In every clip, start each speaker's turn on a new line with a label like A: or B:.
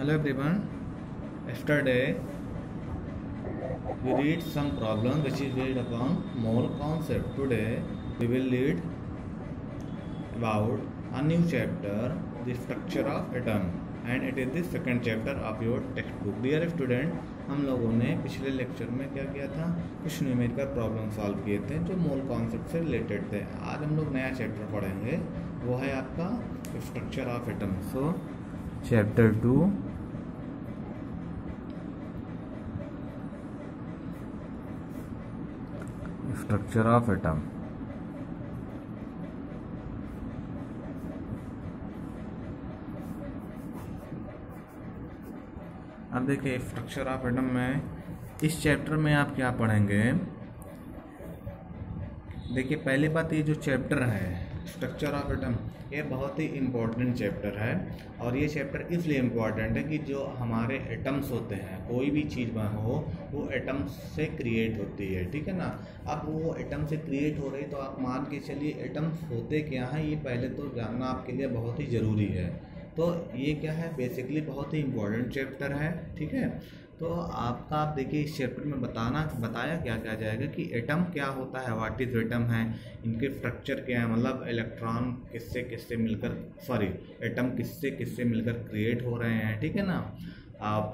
A: Hello everyone. Yesterday we read some problem which is based upon mole concept. Today we will read about a new chapter, the structure of atom, and it is the second chapter of your textbook. Dear student, हम लोगों ने पिछले lecture में क्या किया था, कुछ numerical problem solve किए थे जो मोल कॉन्सेप्ट से रिलेटेड थे। आज हम लोग नया चैप्टर पढ़ेंगे, वो है आपका structure of atom. So chapter 2 structure of atom. अब देखिए स्ट्रक्चर ऑफ एटम में इस चैप्टर में आप क्या पढ़ेंगे। देखिए पहली बात, ये जो चैप्टर है स्ट्रक्चर ऑफ एटम, ये बहुत ही इम्पोर्टेंट चैप्टर है। और ये चैप्टर इसलिए इम्पोर्टेंट है कि जो हमारे एटम्स होते हैं, कोई भी चीज़ में हो वो एटम्स से क्रिएट होती है, ठीक है ना। अब वो एटम से क्रिएट हो रही तो आप मान के चलिए एटम्स होते क्या हैं, ये पहले तो जानना आपके लिए बहुत ही ज़रूरी है। तो ये क्या है, बेसिकली बहुत ही इम्पोर्टेंट चैप्टर है, ठीक है। तो आपका आप देखिए इस चैप्टर में बताया क्या क्या जाएगा कि एटम क्या होता है, व्हाट इज एटम है, इनके स्ट्रक्चर क्या है, मतलब इलेक्ट्रॉन किससे किससे मिलकर एटम किससे किससे मिलकर क्रिएट हो रहे हैं, ठीक है ना।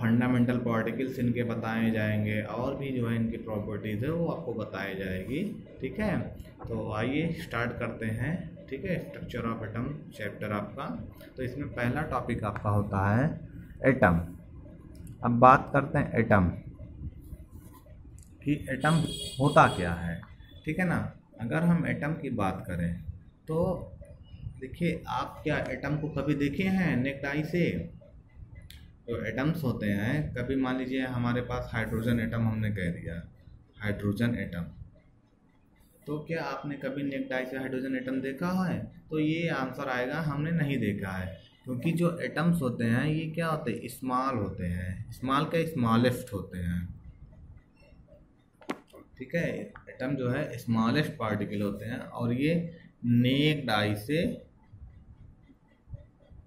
A: फंडामेंटल पार्टिकल्स इनके बताए जाएंगे और भी जो है इनकी प्रॉपर्टीज़ है वो आपको बताई जाएगी, ठीक है। तो आइए स्टार्ट करते हैं, ठीक है। स्ट्रक्चर ऑफ एटम चैप्टर आपका, तो इसमें पहला टॉपिक आपका होता है एटम। अब बात करते हैं एटम कि एटम होता क्या है, ठीक है ना। अगर हम एटम की बात करें तो देखिए, आप क्या एटम को कभी देखे हैं नेक्ड आई से? तो एटम्स होते हैं, कभी मान लीजिए हमारे पास हाइड्रोजन एटम हमने कह दिया, हाइड्रोजन एटम, तो क्या आपने कभी नेक्ड आई से हाइड्रोजन एटम देखा है? तो ये आंसर आएगा हमने नहीं देखा है, क्योंकि जो एटम्स होते हैं ये क्या होते हैं, स्मॉल होते हैं। स्मॉल क्या, स्मॉलेस्ट होते हैं, ठीक है। एटम जो है स्मॉलेस्ट पार्टिकल होते हैं और ये नेक्ड आई से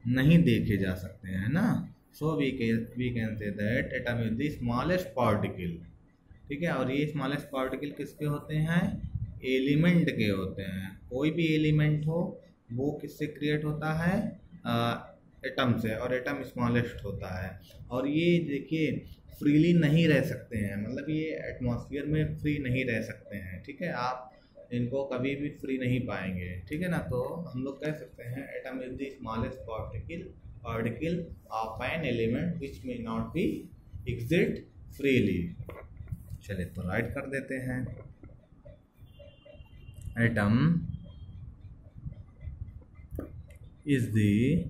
A: नहीं देखे जा सकते हैं ना। So we can say that atom is the smallest particle, ठीक है। और ये स्मॉलेस्ट पार्टिकल किसके होते हैं, एलिमेंट के होते हैं। कोई भी एलिमेंट हो वो किससे क्रिएट होता है, एटम से, और एटम स्मॉलेस्ट होता है। और ये देखिए फ्रीली नहीं रह सकते हैं, मतलब ये एटमॉस्फेयर में फ्री नहीं रह सकते हैं, ठीक है। आप इनको कभी भी फ्री नहीं पाएंगे, ठीक है ना। तो हम लोग कह सकते हैं atom is the smallest particle of an element which may not be exist freely. चलिए तो राइट कर देते हैं, atom is the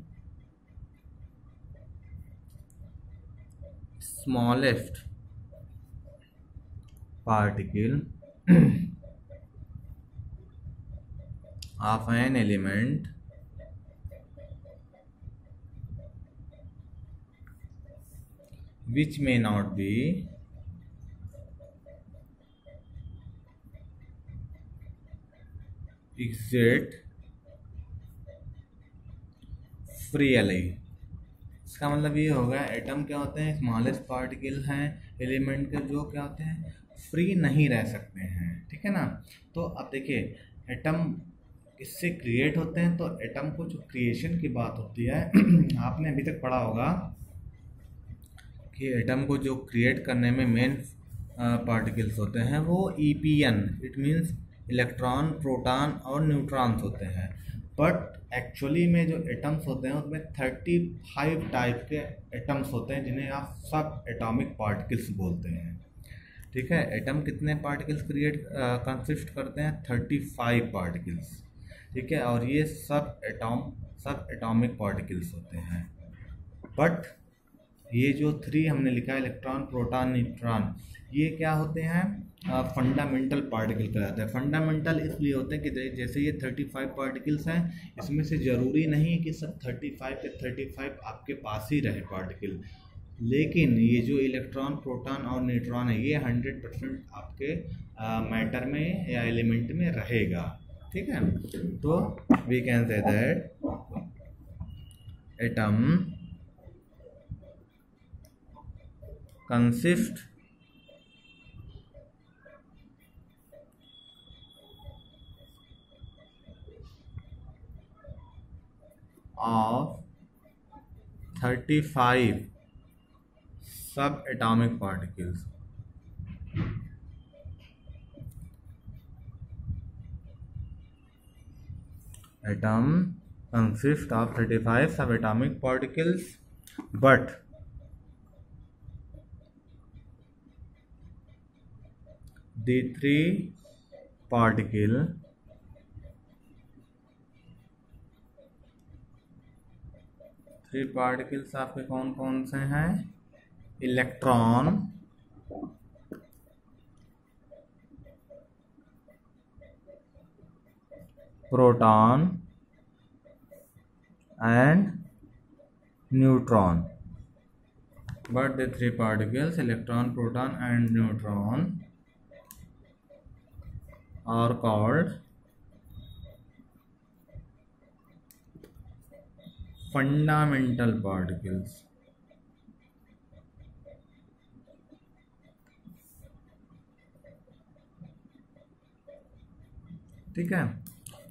A: smallest particle of an element which may not be exist freely. इसका मतलब ये होगा एटम क्या होते हैं, स्मॉलेस्ट पार्टिकल हैं एलिमेंट के, जो क्या होते हैं फ्री नहीं रह सकते हैं, ठीक है ना। तो अब देखिए एटम किससे क्रिएट होते हैं, तो एटम को जो क्रिएशन की बात होती है आपने अभी तक पढ़ा होगा कि एटम को जो क्रिएट करने में मेन पार्टिकल्स होते हैं वो EPN, it means electron, proton और न्यूट्रॉन्स होते हैं। बट एक्चुअली में जो एटम्स होते हैं उसमें 35 टाइप के एटम्स होते हैं जिन्हें आप सब एटॉमिक पार्टिकल्स बोलते हैं, ठीक है। एटम कितने पार्टिकल्स कंसिस्ट करते हैं, 35 पार्टिकल्स, ठीक है। और ये सब एटॉमिक पार्टिकल्स होते हैं। बट ये जो 3 हमने लिखा है, इलेक्ट्रॉन, प्रोटॉन, न्यूट्रॉन, ये क्या होते हैं, फंडामेंटल पार्टिकल कहलाते हैं। फंडामेंटल इसलिए होते हैं कि जैसे ये 35 पार्टिकल्स हैं, इसमें से ज़रूरी नहीं है कि सब 35 के 35 आपके पास ही रहे पार्टिकल, लेकिन ये जो इलेक्ट्रॉन, प्रोटॉन और न्यूट्रॉन है ये 100% आपके मैटर में या एलिमेंट में रहेगा, ठीक है। तो we can say that atom consist of 35 subatomic particles. Atom consists of 35 subatomic particles, but the three particles आपके कौन कौन से हैं? Electron, proton and neutron. But the three particles, electron, proton and neutron, are called fundamental particles. ठीक है,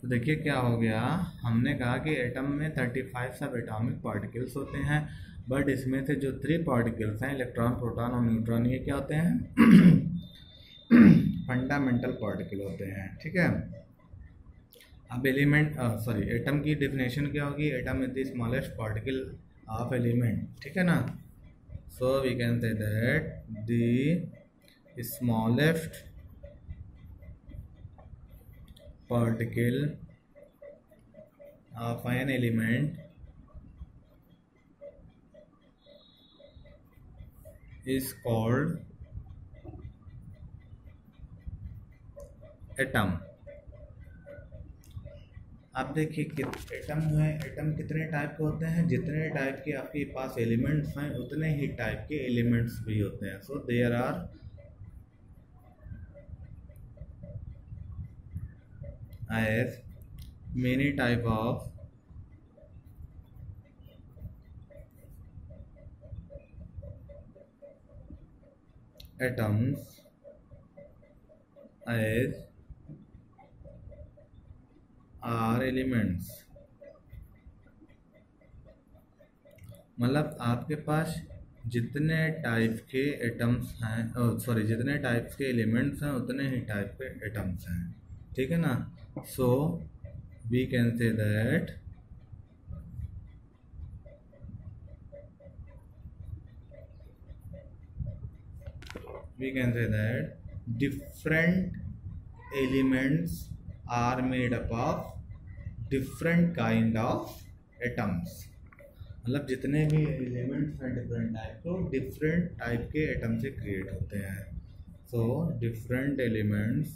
A: तो देखिए क्या हो गया. हमने कहा कि एटम में 35 सब एटॉमिक पार्टिकल्स होते हैं, बट इसमें से जो 3 पार्टिकल्स हैं, इलेक्ट्रॉन, प्रोटॉन और न्यूट्रॉन, ये क्या होते हैं? फंडामेंटल पार्टिकल होते हैं. ठीक है, अब एटम की डेफिनेशन क्या होगी? Atom is the smallest particle of element. ठीक है ना. So we can say that the smallest particle of an element is called atom. आप देखिए कि एटम है, एटम कितने टाइप के होते हैं? जितने टाइप के आपके पास एलिमेंट्स हैं उतने ही टाइप के एलिमेंट्स भी होते हैं. So there are as many type of atoms as are elements. मतलब आपके पास जितने टाइप के एटम्स हैं, जितने टाइप्स के एलिमेंट्स हैं उतने ही टाइप के एटम्स हैं. ठीक है ना. So we can say that different elements are made up of different kind of atoms. मतलब जितने भी एलिमेंट्स हैं डिफरेंट टाइप को डिफरेंट टाइप के एटम से क्रिएट होते हैं. So different elements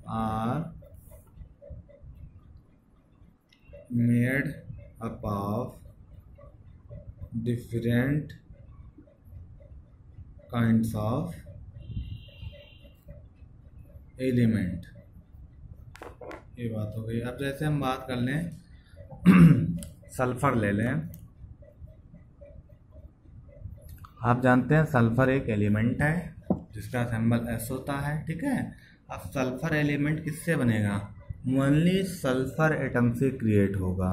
A: are made up of different kinds of element. ये बात हो गई. अब जैसे हम बात कर लें सल्फर ले लें. आप जानते हैं सल्फर एक एलिमेंट है जिसका सिंबल S होता है. ठीक है. अब सल्फर एलिमेंट किससे बनेगा? ओनली सल्फर एटम से क्रिएट होगा.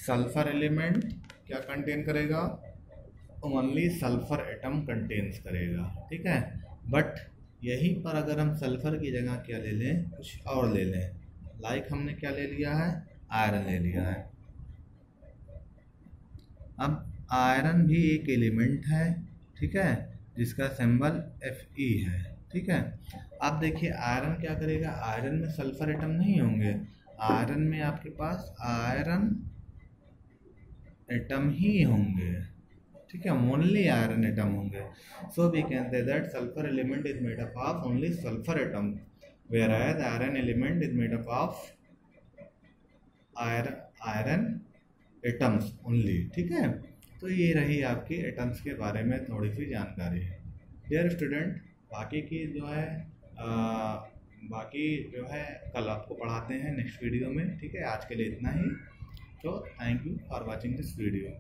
A: सल्फर एलिमेंट क्या कंटेन करेगा? ओनली सल्फर एटम कंटेन्स करेगा. ठीक है. बट यहीं पर अगर हम सल्फर की जगह क्या ले लें, कुछ और ले लें, लाइक हमने क्या ले लिया है? आयरन ले लिया है. अब आयरन भी एक एलिमेंट है. ठीक है, जिसका सिंबल Fe है. ठीक है. आप देखिए आयरन क्या करेगा? आयरन में सल्फर एटम नहीं होंगे. आयरन में आपके पास आयरन एटम ही होंगे. ठीक है, ओनली आयरन एटम होंगे. So we can say that sulphur element is made up of only sulphur atom, whereas iron element is made up of iron atoms only. ठीक है. तो ये रही आपकी एटम्स के बारे में थोड़ी सी जानकारी. डियर स्टूडेंट, बाकी की जो है बाकी जो है कल आपको पढ़ाते हैं नेक्स्ट वीडियो में। ठीक है, आज के लिए इतना ही। तो thank you for watching this video.